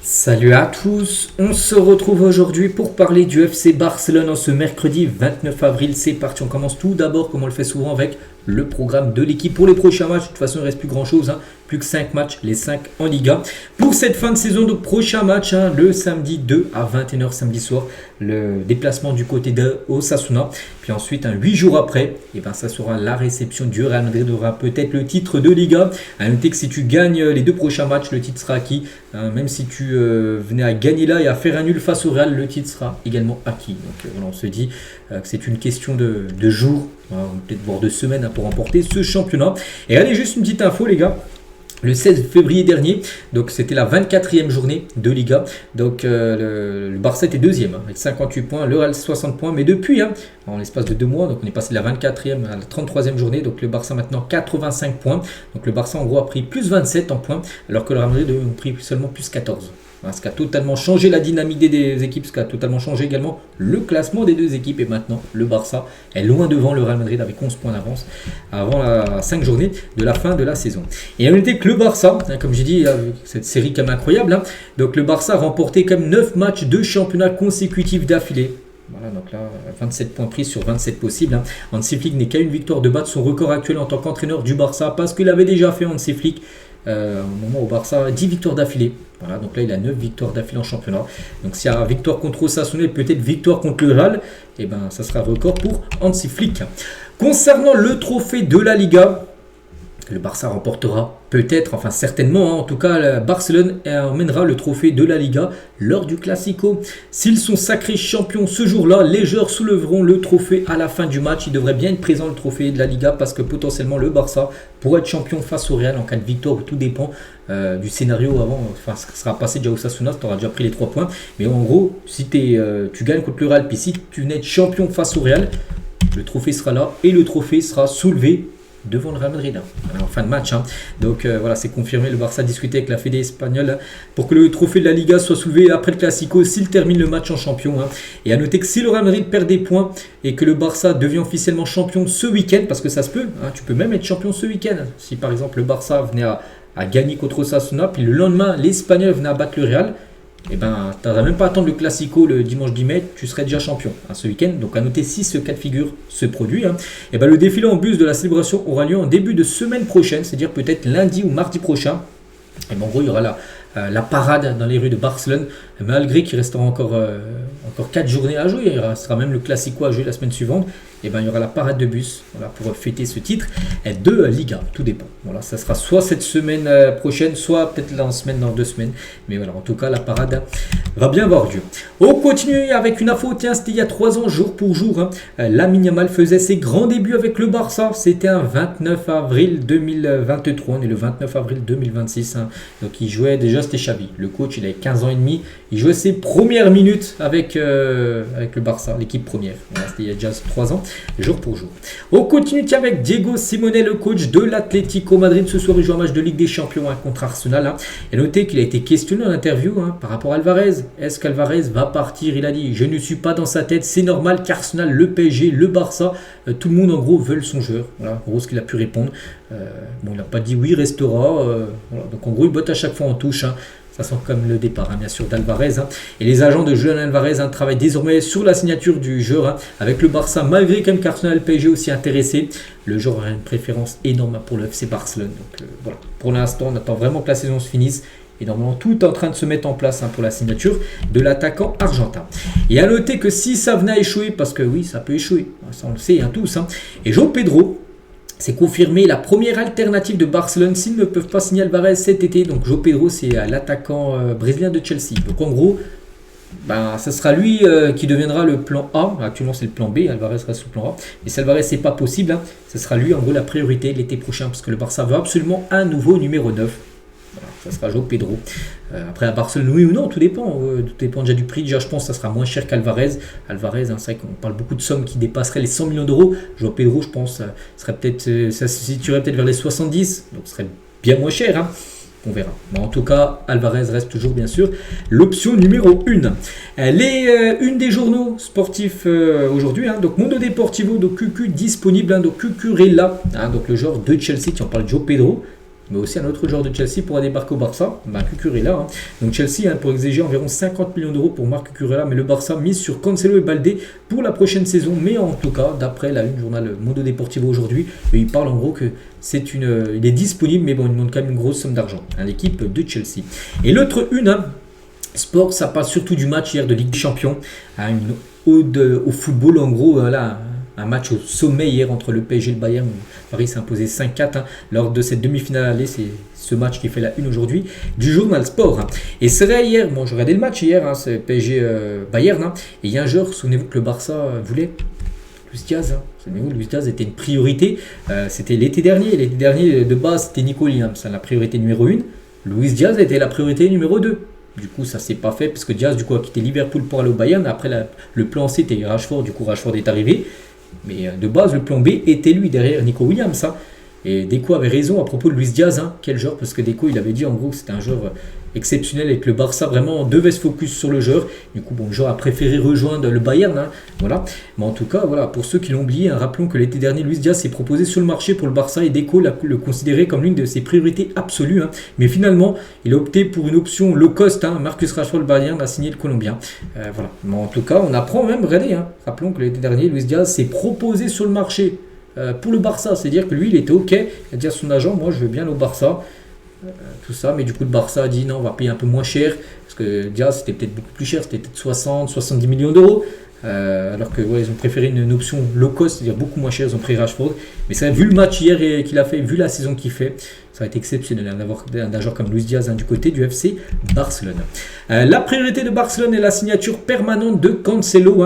Salut à tous, on se retrouve aujourd'hui pour parler du FC Barcelone en ce mercredi 29 avril. C'est parti, on commence tout d'abord comme on le fait souvent avec le programme de l'équipe pour les prochains matchs. De toute façon il ne reste plus grand chose, plus que 5 matchs, les 5 en Liga. Pour cette fin de saison, donc prochain match, le samedi 2 à 21h samedi soir, le déplacement du côté de Osasuna. Puis ensuite, 8 jours après, ça sera la réception du Real Madrid, aura peut-être le titre de Liga. À noter que si tu gagnes les 2 prochains matchs, le titre sera acquis. Même si tu venais à gagner là et à faire un nul face au Real, le titre sera également acquis. Donc voilà, on se dit que c'est une question de jours, peut-être voire de semaines pour remporter ce championnat. Et allez, juste une petite info les gars. Le 16 février dernier, donc c'était la 24e journée de Liga. Donc le Barça était deuxième avec 58 points, le Real 60 points. Mais depuis, en l'espace de 2 mois, donc on est passé de la 24e à la 33e journée. Donc le Barça maintenant 85 points. Donc le Barça en gros a pris plus 27 en points, alors que le Real Madrid a pris seulement plus 14. Ce qui a totalement changé la dynamique des équipes, ce qui a totalement changé également le classement des deux équipes. Et maintenant, le Barça est loin devant le Real Madrid avec 11 points d'avance avant la 5 journées de la fin de la saison. Et à noter que le Barça, comme j'ai dit, cette série quand même incroyable, donc le Barça a remporté quand même 9 matchs de championnat consécutifs d'affilée. Voilà, donc là, 27 points pris sur 27 possibles. Hansi Flick n'est qu'à une victoire de battre son record actuel en tant qu'entraîneur du Barça, parce qu'il avait déjà fait Hansi Flick au moment où Barça 10 victoires d'affilée. Voilà, donc là il a 9 victoires d'affilée en championnat. Donc s'il y a victoire contre Osasuna et peut-être victoire contre le Real, ça sera record pour Hansi Flick. Concernant le trophée de la Liga, le Barça remportera peut-être, enfin certainement, en tout cas Barcelone emmènera le trophée de la Liga lors du Classico. S'ils sont sacrés champions ce jour-là, les joueurs soulèveront le trophée à la fin du match. Il devrait bien être présent le trophée de la Liga parce que potentiellement le Barça pourrait être champion face au Real en cas de victoire. Tout dépend du scénario avant, ce qui sera passé déjà au Osasuna, tu auras déjà pris les 3 points. Mais en gros, si tu gagnes contre le Real, puis si tu n'es champion face au Real, le trophée sera là et le trophée sera soulevé devant le Real Madrid en fin de match. Donc voilà, c'est confirmé. Le Barça a discuté avec la Fédé espagnole pour que le trophée de la Liga soit soulevé après le Classico s'il termine le match en champion. Et à noter que si le Real Madrid perd des points et que le Barça devient officiellement champion ce week-end, parce que ça se peut, tu peux même être champion ce week-end. Si par exemple le Barça venait à gagner contre Osasuna, puis le lendemain l'Espagnol venait à battre le Real, tu n'auras même pas à attendre le Classico le dimanche 10 mai, tu serais déjà champion ce week-end. Donc à noter si ce cas de figure se produit. Le défilé en bus de la célébration aura lieu en début de semaine prochaine, c'est-à-dire peut-être lundi ou mardi prochain. En gros, il y aura la parade dans les rues de Barcelone, malgré qu'il restera encore 4 journées à jouer. Il restera même le Classico à jouer la semaine suivante. Il y aura la parade de bus pour fêter ce titre de Liga, tout dépend. Voilà, ça sera soit cette semaine prochaine, soit peut-être dans 2 semaines. Mais voilà, en tout cas, la parade va bien avoir lieu. On continue avec une info, c'était il y a 3 ans, jour pour jour. Lamine Yamal faisait ses grands débuts avec le Barça. C'était un 29 avril 2023, on est le 29 avril 2026. Donc il jouait déjà, c'était Xavi. Le coach, il avait 15 ans et demi. Il jouait ses premières minutes avec le Barça, l'équipe première. Voilà, c'était il y a déjà 3 ans. Jour pour jour. On continue avec Diego Simeone, le coach de l'Atlético Madrid. Ce soir, il joue un match de Ligue des Champions contre Arsenal. Et notez qu'il a été questionné en interview par rapport à Alvarez. Est-ce qu'Alvarez va partir? Il a dit: je ne suis pas dans sa tête. C'est normal qu'Arsenal, le PSG, le Barça, tout le monde en gros veulent son joueur. Voilà, en gros, ce qu'il a pu répondre. Il n'a pas dit oui, il restera. Voilà. Donc en gros, il botte à chaque fois en touche. Ça sent comme le départ, bien sûr, d'Alvarez. Et les agents de Julián Alvarez travaillent désormais sur la signature du joueur avec le Barça, malgré quand même qu'Arsenal et le PSG aussi intéressé. Le joueur a une préférence énorme pour le FC Barcelone. Donc voilà, pour l'instant, on attend vraiment que la saison se finisse. Et normalement, tout est en train de se mettre en place pour la signature de l'attaquant argentin. Et à noter que si ça venait à échouer, parce que oui, ça peut échouer, ça on le sait tous. Et João Pedro, c'est confirmé la première alternative de Barcelone s'ils ne peuvent pas signer Alvarez cet été. Donc João Pedro, c'est l'attaquant brésilien de Chelsea. Donc en gros, ce sera lui qui deviendra le plan A. Actuellement c'est le plan B, Alvarez reste sous le plan A. Mais si Alvarez c'est pas possible, ce sera lui en gros la priorité l'été prochain. Parce que le Barça veut absolument un nouveau numéro 9. Voilà, ça sera João Pedro. Après à Barcelone, oui ou non, tout dépend. Tout dépend déjà du prix. Déjà je pense que ça sera moins cher qu'Alvarez. Alvarez, c'est vrai qu'on parle beaucoup de sommes qui dépasseraient les 100 millions d'euros. João Pedro, je pense, serait peut-être, ça se situerait peut-être vers les 70. Donc ce serait bien moins cher. On verra. Mais en tout cas, Alvarez reste toujours bien sûr l'option numéro 1. Les une des journaux sportifs aujourd'hui, donc Mundo Deportivo, donc QQ disponible, donc Cucurella, donc le joueur de Chelsea qui en parle, João Pedro. mais aussi un autre joueur de Chelsea pourra débarquer au Barça, Cucurella. Donc Chelsea pour exiger environ 50 millions d'euros pour Marc Cucurella, mais le Barça mise sur Cancelo et Baldé pour la prochaine saison. Mais en tout cas, d'après la une journal Mundo Deportivo aujourd'hui, il parle en gros que il est disponible, mais bon, il demande quand même une grosse somme d'argent à l'équipe de Chelsea. Et l'autre une, Sport, ça parle surtout du match hier de Ligue des Champions, une ode au football, en gros, là. Un match au sommet hier entre le PSG et le Bayern. Paris s'est imposé 5-4 lors de cette demi-finale aller. C'est ce match qui fait la une aujourd'hui du journal Sport. Et c'est vrai hier, je regardais le match hier, c'est PSG Bayern. Et il y a un joueur, souvenez-vous que le Barça voulait, Luis Diaz. Souvenez-vous, Luis Diaz était une priorité. C'était l'été dernier. L'été dernier, de base, c'était Nico Williams, la priorité numéro 1. Luis Diaz était la priorité numéro 2. Du coup, ça s'est pas fait parce que Diaz a quitté Liverpool pour aller au Bayern. Après, le plan C était Rashford. Du coup, Rashford est arrivé. Mais de base, le plan B était lui derrière Nico Williams. Et Deco avait raison à propos de Luis Diaz. Quel joueur, parce que Deco il avait dit en gros que c'était un joueur exceptionnel et que le Barça vraiment devait se focus sur le joueur. Du coup, le joueur a préféré rejoindre le Bayern. Voilà. Mais en tout cas, voilà, pour ceux qui l'ont oublié, rappelons que l'été dernier, Luis Diaz s'est proposé sur le marché pour le Barça et Deco le considérait comme l'une de ses priorités absolues. Mais finalement, il a opté pour une option low cost. Marcus Rashford, le Bayern, a signé le Colombien. Voilà. Mais en tout cas, on apprend même, regardez, rappelons que l'été dernier, Luis Diaz s'est proposé sur le marché pour le Barça. C'est-à-dire que lui, il était OK. Il a dit à son agent, moi, je veux bien aller au Barça. Tout ça, mais du coup le Barça a dit non, on va payer un peu moins cher parce que Diaz c'était peut-être beaucoup plus cher, c'était peut-être 60-70 millions d'euros, alors que ils ont préféré une option low cost, c'est-à-dire beaucoup moins cher. Ils ont pris Rashford, mais ça, vu le match hier qu'il a fait, vu la saison qu'il fait, ça a été exceptionnel d'avoir un joueur comme Luis Diaz du côté du FC Barcelone. La priorité de Barcelone est la signature permanente de Cancelo.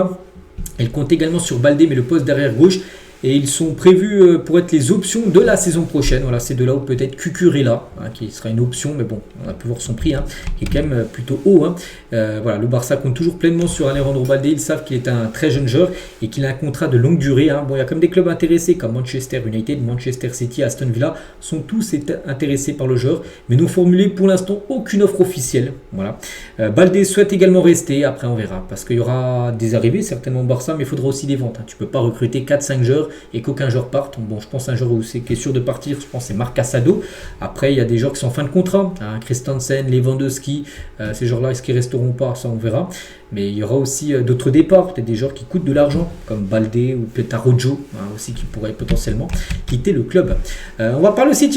Elle compte également sur Baldé, mais le poste derrière gauche. Et ils sont prévus pour être les options de la saison prochaine. Voilà, c'est de là où peut-être Cucurella, qui sera une option, mais bon, on a pu voir son prix, qui est quand même plutôt haut. Voilà, le Barça compte toujours pleinement sur Alejandro Baldé. Ils savent qu'il est un très jeune joueur et qu'il a un contrat de longue durée. Bon, il y a comme des clubs intéressés comme Manchester United, Manchester City, Aston Villa, sont tous intéressés par le joueur, mais n'ont formulé pour l'instant aucune offre officielle. Voilà. Baldé souhaite également rester. Après, on verra, parce qu'il y aura des arrivées certainement au Barça, mais il faudra aussi des ventes. Tu peux pas recruter 4-5 joueurs et qu'aucun joueur parte. Bon, je pense à un joueur qui est sûr de partir, je pense c'est Marc Casado. Après, il y a des joueurs qui sont en fin de contrat, Christensen, Lewandowski, ces joueurs-là, est-ce qu'ils resteront pas, ça on verra. Mais il y aura aussi d'autres départs, peut-être des joueurs qui coûtent de l'argent, comme Baldé ou peut-être Araujo, aussi qui pourraient potentiellement quitter le club. On va parler aussi du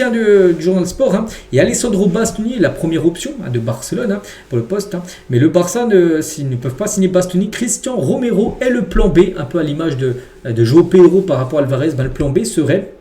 journal Sport. Il y a Alessandro Bastoni, la première option de Barcelone pour le poste. Mais le Barça, s'ils ne peuvent pas signer Bastoni, Christian Romero est le plan B, un peu à l'image de João Pedro par rapport à Alvarez. Le plan B serait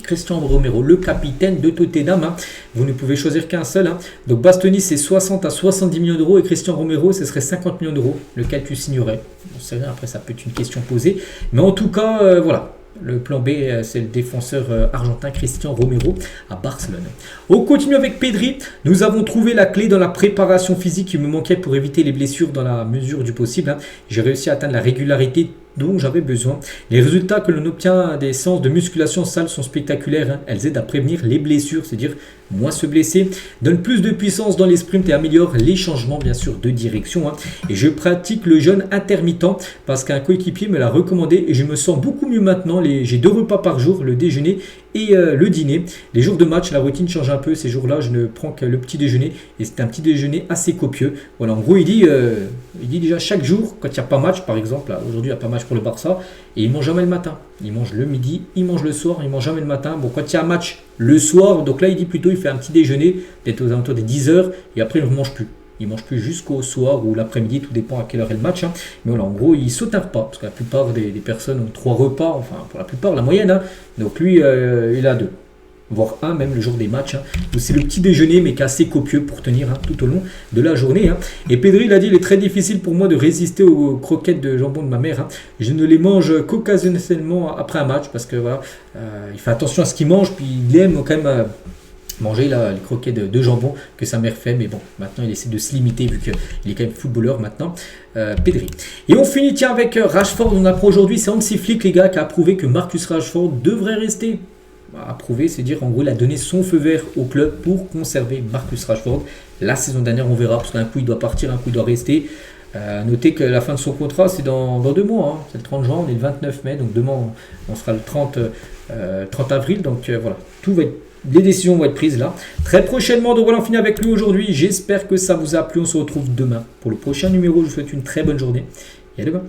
Christian Romero, le capitaine de Tottenham. Vous ne pouvez choisir qu'un seul. Donc Bastoni, c'est 60 à 70 millions d'euros et Christian Romero, ce serait 50 millions d'euros. Lequel tu signerais? On sait rien, après ça peut être une question posée. Mais en tout cas, voilà. Le plan B, c'est le défenseur argentin Christian Romero à Barcelone. On continue avec Pedri. Nous avons trouvé la clé dans la préparation physique qui me manquait pour éviter les blessures dans la mesure du possible. J'ai réussi à atteindre la régularité dont j'avais besoin. Les résultats que l'on obtient des séances de musculation salle sont spectaculaires. Elles aident à prévenir les blessures, c'est-à-dire moins se blesser, donnent plus de puissance dans les sprints et améliorent les changements bien sûr de direction. Et je pratique le jeûne intermittent parce qu'un coéquipier me l'a recommandé et je me sens beaucoup mieux maintenant. J'ai 2 repas par jour, le déjeuner et le dîner. Les jours de match, la routine change un peu. Ces jours-là, je ne prends que le petit déjeuner et c'est un petit déjeuner assez copieux. Voilà, en gros, il dit déjà chaque jour, quand il n'y a pas match, par exemple, aujourd'hui il n'y a pas match pour le Barça, et il mange jamais le matin. Il mange le midi, il mange le soir, il mange jamais le matin. Bon, quand il y a un match le soir, donc là il dit plutôt il fait un petit déjeuner, peut-être aux alentours des 10h, et après il ne mange plus. Il ne mange plus jusqu'au soir ou l'après-midi, tout dépend à quelle heure est le match. Mais voilà, en gros, il saute un repas, parce que la plupart des personnes ont 3 repas, enfin pour la plupart, la moyenne. Donc lui, il a 2. Voire 1 même le jour des matchs. Donc c'est le petit déjeuner mais qui est assez copieux pour tenir tout au long de la journée. Et Pedri il a dit il est très difficile pour moi de résister aux croquettes de jambon de ma mère. Je ne les mange qu'occasionnellement après un match parce que voilà, il fait attention à ce qu'il mange, puis il aime quand même manger les croquettes de jambon que sa mère fait, mais bon, maintenant il essaie de se limiter vu qu'il est quand même footballeur maintenant, Pedri. Et on finit avec Rashford. On apprend aujourd'hui, c'est Hansi Flick les gars qui a approuvé que Marcus Rashford devrait rester. Approuvé, c'est dire en gros il a donné son feu vert au club pour conserver Marcus Rashford. La saison dernière on verra, parce qu'un coup il doit partir, un coup il doit rester. Notez que la fin de son contrat c'est dans 2 mois, c'est le 30 juin, on est le 29 mai, donc demain on sera le 30 avril, donc voilà, tout va être les décisions vont être prises là. Très prochainement, donc voilà, on finit avec lui aujourd'hui. J'espère que ça vous a plu. On se retrouve demain pour le prochain numéro. Je vous souhaite une très bonne journée et à demain.